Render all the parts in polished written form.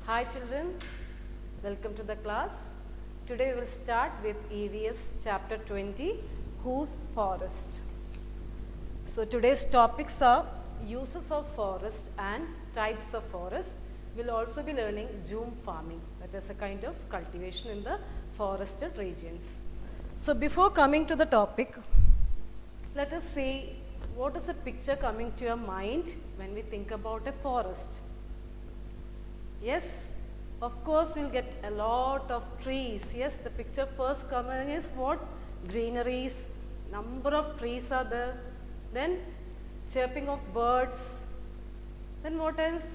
Hi children, welcome to the class. Today we will start with EVS chapter 20, Whose Forest. So today's topics are uses of forest and types of forest. We will also be learning Zoom farming, that is a kind of cultivation in the forested regions. So before coming to the topic, let us see what is the picture coming to your mind when we think about a forest. Yes, of course we'll get a lot of trees. Yes, the picture first coming is what? Greeneries, number of trees are there. Then chirping of birds. Then what else?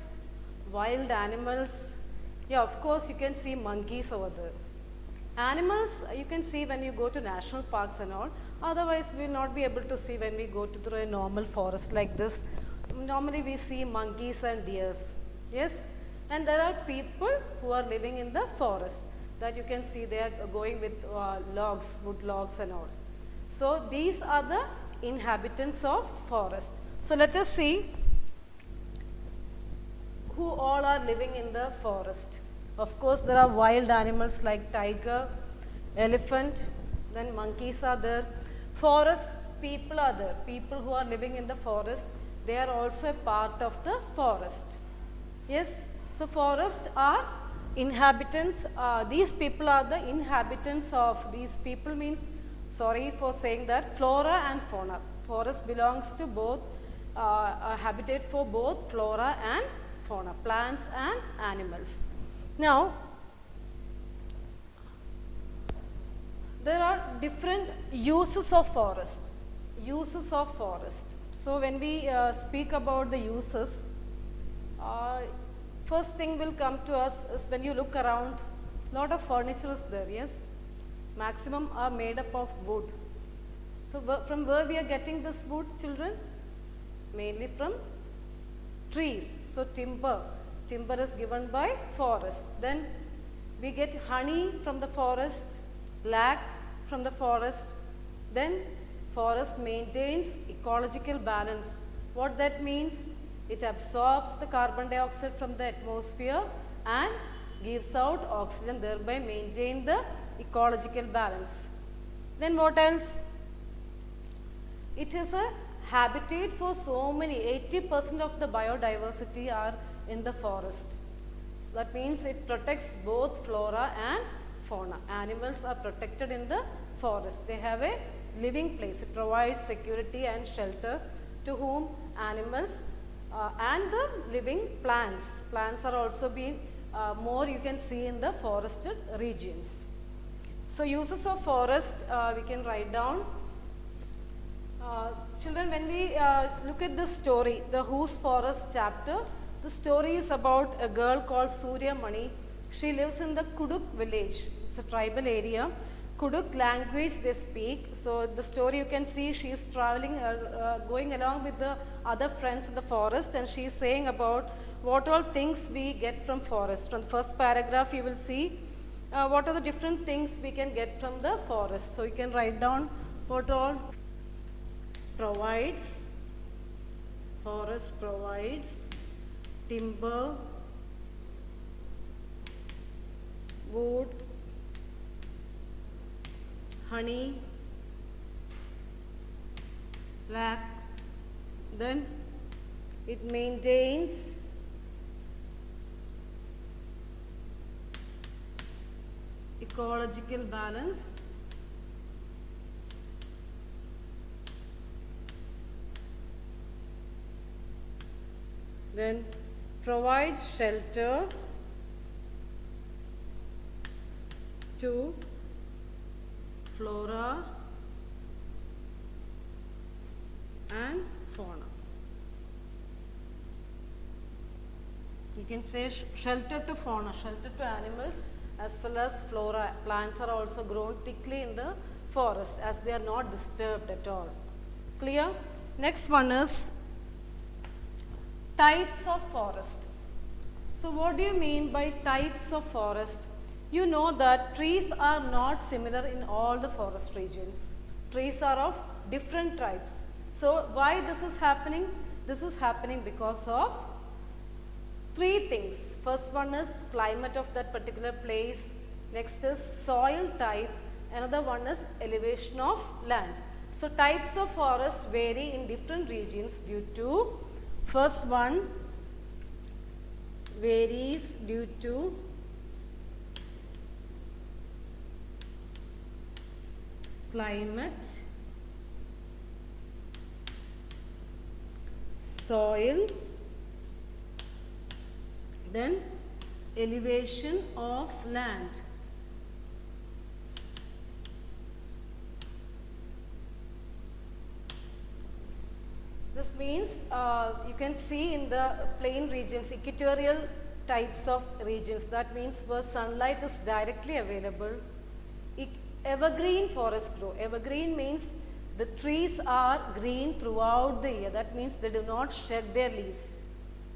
Wild animals. Yeah, of course you can see monkeys over there. Animals you can see when you go to national parks and all. Otherwise we will not be able to see when we go to a normal forest like this. Normally we see monkeys and deers. Yes. And there are people who are living in the forest that you can see they are going with logs, wood logs and all. So these are the inhabitants of forest. So let us see who all are living in the forest. Of course there are wild animals like tiger, elephant, then monkeys are there. Forest people are there. People who are living in the forest, they are also a part of the forest. Yes. So forests are inhabitants, these people are the inhabitants of, these people means, sorry for saying that, flora and fauna. Forest belongs to both, a habitat for both flora and fauna, plants and animals. Now, there are different uses of forest, uses of forest. So when we speak about the uses, first thing will come to us is when you look around, lot of furniture is there, yes. Maximum are made up of wood. So from where we are getting this wood, children? Mainly from trees. So timber is given by forest. Then we get honey from the forest, lac from the forest. Then forest maintains ecological balance. What that means? It absorbs the carbon dioxide from the atmosphere and gives out oxygen, thereby maintain the ecological balance. Then what else? It is a habitat for so many, 80% of the biodiversity are in the forest. So that means it protects both flora and fauna. Animals are protected in the forest. They have a living place. It provides security and shelter to whom? Animals and the living plants. Plants are also being more you can see in the forested regions. So uses of forest we can write down. Children, when we look at the story, the Whose Forest chapter, the story is about a girl called Surya Mani. She lives in the Kuduk village. It's a tribal area. Kuduk language they speak. So the story you can see she is traveling, going along with the other friends in the forest, and she is saying about what all things we get from forest. From the first paragraph you will see what are the different things we can get from the forest. So you can write down what all provides. Forest provides timber, wood, honey, lac. Then it maintains ecological balance. Then provides shelter to flora and fauna. You can say shelter to fauna, shelter to animals as well as flora. Plants are also grown thickly in the forest as they are not disturbed at all. Clear? Next one is types of forest. So what do you mean by types of forest? You know that trees are not similar in all the forest regions. Trees are of different types. So why this is happening? This is happening because of three things. First one is climate of that particular place. Next is soil type. Another one is elevation of land. So types of forests vary in different regions due to, first one varies due to climate, soil, then elevation of land. This means you can see in the plain regions, equatorial types of regions, that means where sunlight is directly available, evergreen forests grow. Evergreen means the trees are green throughout the year. That means they do not shed their leaves.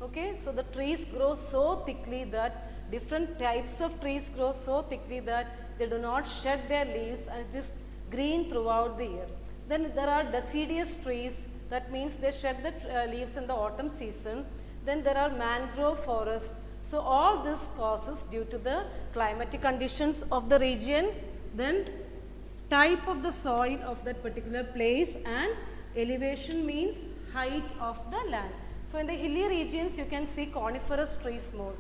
Okay, so the trees grow so thickly that different types of trees grow so thickly that they do not shed their leaves, and it is green throughout the year. Then there are deciduous trees, that means they shed the leaves in the autumn season. Then there are mangrove forests. So all this causes due to the climatic conditions of the region, then type of the soil of that particular place, and elevation means height of the land. So in the hilly regions you can see coniferous trees more,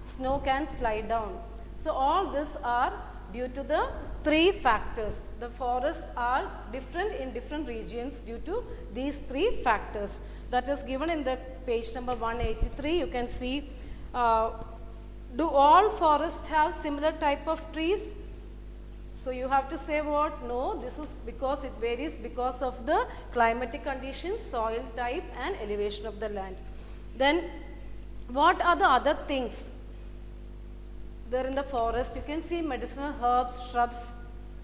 snow can slide down. So all this are due to the three factors. The forests are different in different regions due to these three factors. That is given in the page number 183. You can see, do all forests have similar type of trees? So you have to say what? No, this is because it varies because of the climatic conditions, soil type and elevation of the land. Then what are the other things there in the forest? You can see medicinal herbs, shrubs,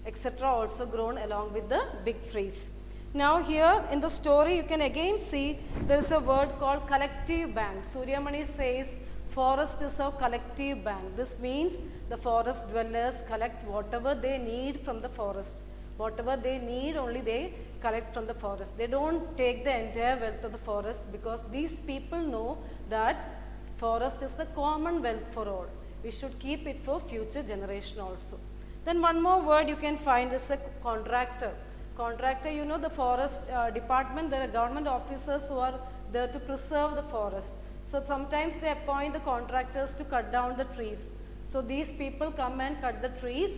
etc. also grown along with the big trees. Now here in the story you can again see there is a word called collective bank. Suryamani says forest is a collective bank. This means the forest dwellers collect whatever they need from the forest. Whatever they need only they collect from the forest. They don't take the entire wealth of the forest, because these people know that forest is the common wealth for all. We should keep it for future generation also. Then one more word you can find is a contractor. Contractor, you know, the forest department, there are government officers who are there to preserve the forest. So sometimes they appoint the contractors to cut down the trees. So these people come and cut the trees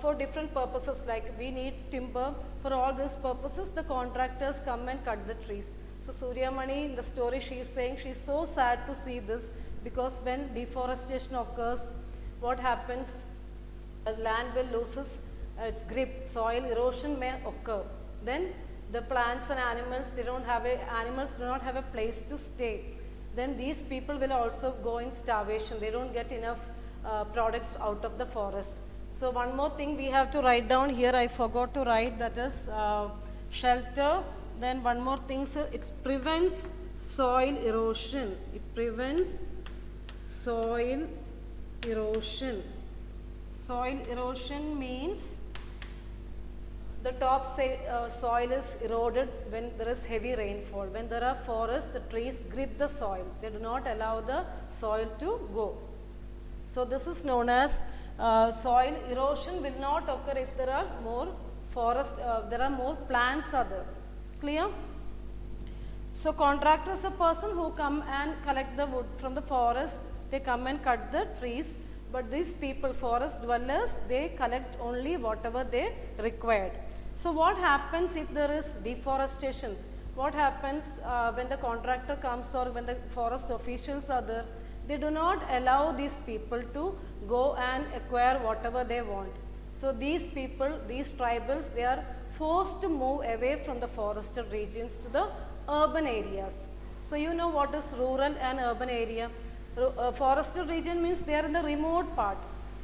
for different purposes, like we need timber. For all these purposes, the contractors come and cut the trees. So Suryamani, in the story, she is saying she is so sad to see this, because when deforestation occurs, what happens? The land will loses its grip, soil erosion may occur. Then the plants and animals, animals do not have a place to stay. Then these people will also go in starvation. They don't get enough products out of the forest. So one more thing we have to write down here, I forgot to write, that is shelter. Then one more thing, sir, it prevents soil erosion. It prevents soil erosion. Soil erosion means the top soil is eroded when there is heavy rainfall. When there are forests, the trees grip the soil. They do not allow the soil to go. So this is known as soil erosion will not occur if there are more forests, there are more plants are there. Clear? So contractor is a person who come and collect the wood from the forest. They come and cut the trees. But these people, forest dwellers, they collect only whatever they required. So what happens if there is deforestation? What happens when the contractor comes or when the forest officials are there? They do not allow these people to go and acquire whatever they want. So these people, these tribals, they are forced to move away from the forested regions to the urban areas. So you know what is rural and urban area? Forested region means they are in the remote part.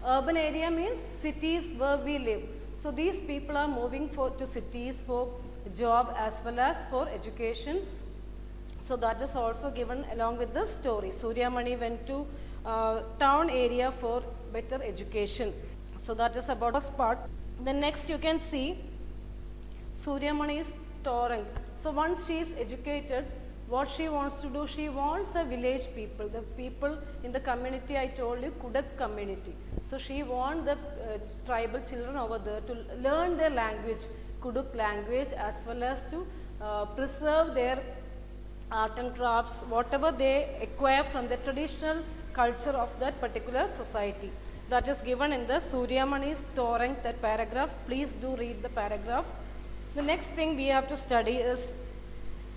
Urban area means cities where we live. So these people are moving to cities for job as well as for education. So that is also given along with the story. Suryamani went to town area for better education. So that is about this part. Then next you can see Suryamani's torrent. So once she is educated, What she wants to do, she wants a village people, the people in the community I told you, Kudak community. So she wants the tribal children over there to learn their language, Kuduk language, as well as to preserve their art and crafts, whatever they acquire from the traditional culture of that particular society. That is given in the Suryamani's Torrent, that paragraph. Please do read the paragraph. The next thing we have to study is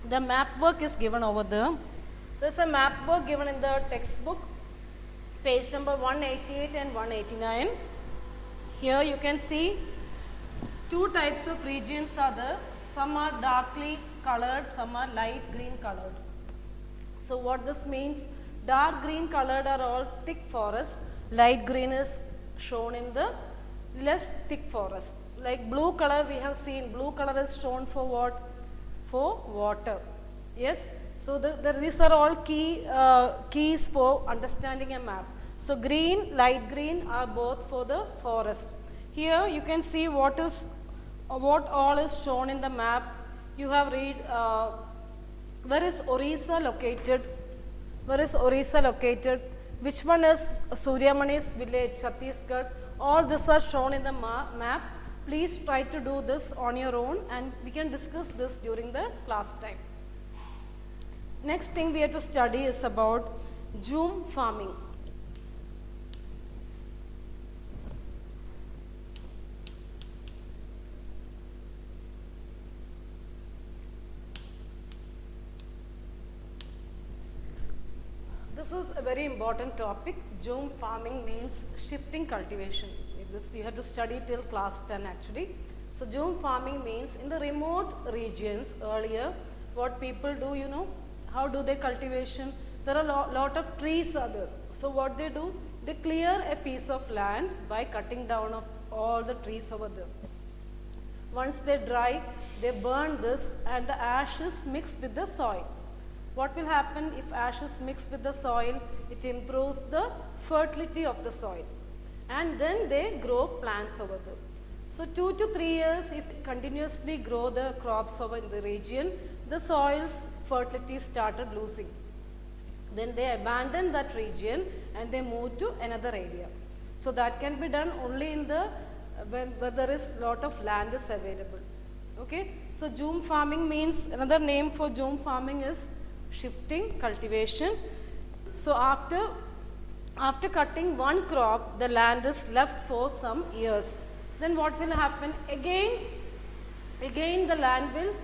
the map work is given over there. There is a map work given in the textbook, page number 188 and 189. Here you can see two types of regions are there. Some are darkly colored, some are light green colored. So what this means, dark green colored are all thick forest, light green is shown in the less thick forest. Like blue color we have seen, blue color is shown for what? For water. Yes, so these are all keys for understanding a map. So green, light green are both for the forest. Here you can see what all is shown in the map. You have read where is Orissa located? Where is Orissa located? Which one is Suryamani's village, Chhattisgarh? All these are shown in the map. Please try to do this on your own and we can discuss this during the class time. Next thing we have to study is about Jhum farming. This is a very important topic. Jhum farming means shifting cultivation. This you have to study till class 10 actually. So Jhum farming means in the remote regions earlier, what people do, you know, how do they cultivation? There are lot of trees are there. So what they do, they clear a piece of land by cutting down of all the trees over there. Once they dry, they burn this and the ashes mix with the soil. What will happen if ashes mix with the soil? It improves the fertility of the soil. And then they grow plants over there. So 2 to 3 years, if continuously grow the crops over in the region, the soil's fertility started losing. Then they abandon that region and they move to another area. So that can be done only in the where there is lot of land is available. Okay. So Jhum farming means, another name for Jhum farming is shifting cultivation. So after cutting one crop, the land is left for some years. Then what will happen? Again the land will,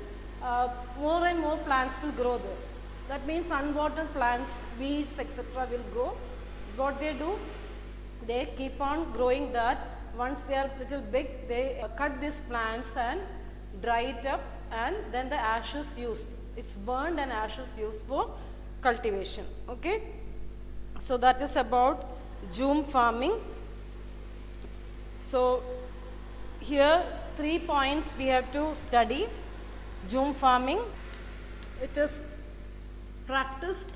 more and more plants will grow there. That means unwanted plants, weeds, etc. will go. What they do? They keep on growing that. Once they are little big, they cut these plants and dry it up, and then the ashes used. It's burned and ashes used for cultivation. Okay. So that is about Jhum farming. So here 3 points we have to study. Jhum farming, it is practiced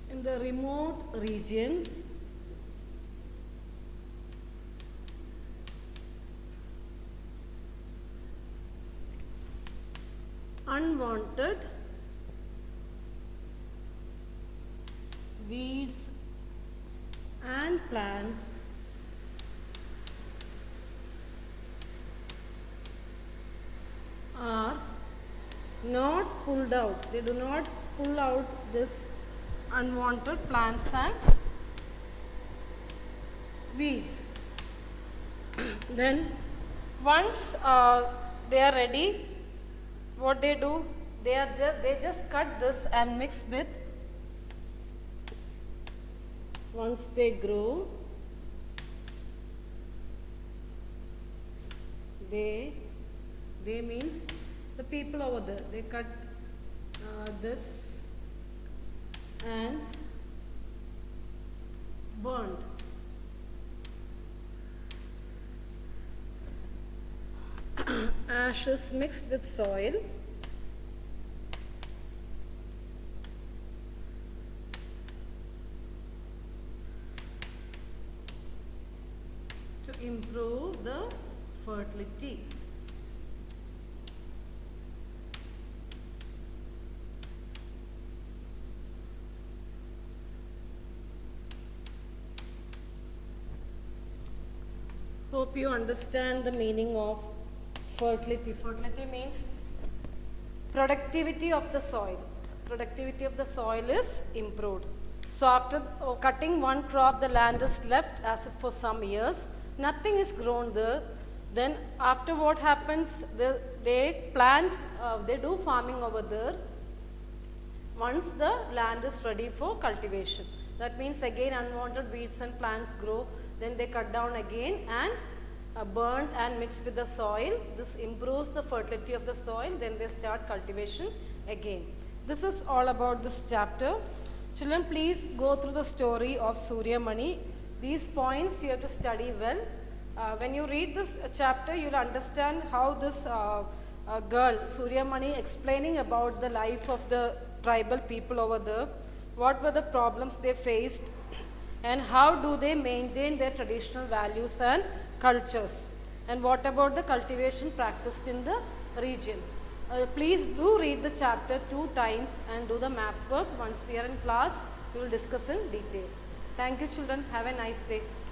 in the remote regions unwanted weeds and plants are not pulled out. They do not pull out this unwanted plants and weeds. Then once they are ready, what they do, they just cut this and mix with. Once they grow, they means the people over there, they cut this and burned. Ashes mixed with soil to improve the fertility. Hope you understand the meaning of fertility. Fertility means productivity of the soil. Productivity of the soil is improved. So after cutting one crop, the land is left as it for some years. Nothing is grown there. Then after what happens, they plant, they do farming over there. Once the land is ready for cultivation. That means again unwanted weeds and plants grow, then they cut down again and burn and mix with the soil. This improves the fertility of the soil, then they start cultivation again. This is all about this chapter. Children, please go through the story of Surya Mani. These points you have to study well. When you read this chapter, you will understand how this girl, Surya Mani, explaining about the life of the tribal people over there, what were the problems they faced, and how do they maintain their traditional values and cultures, and what about the cultivation practiced in the region. Please do read the chapter 2 times and do the map work. Once we are in class, we will discuss in detail. Thank you children. Have a nice day.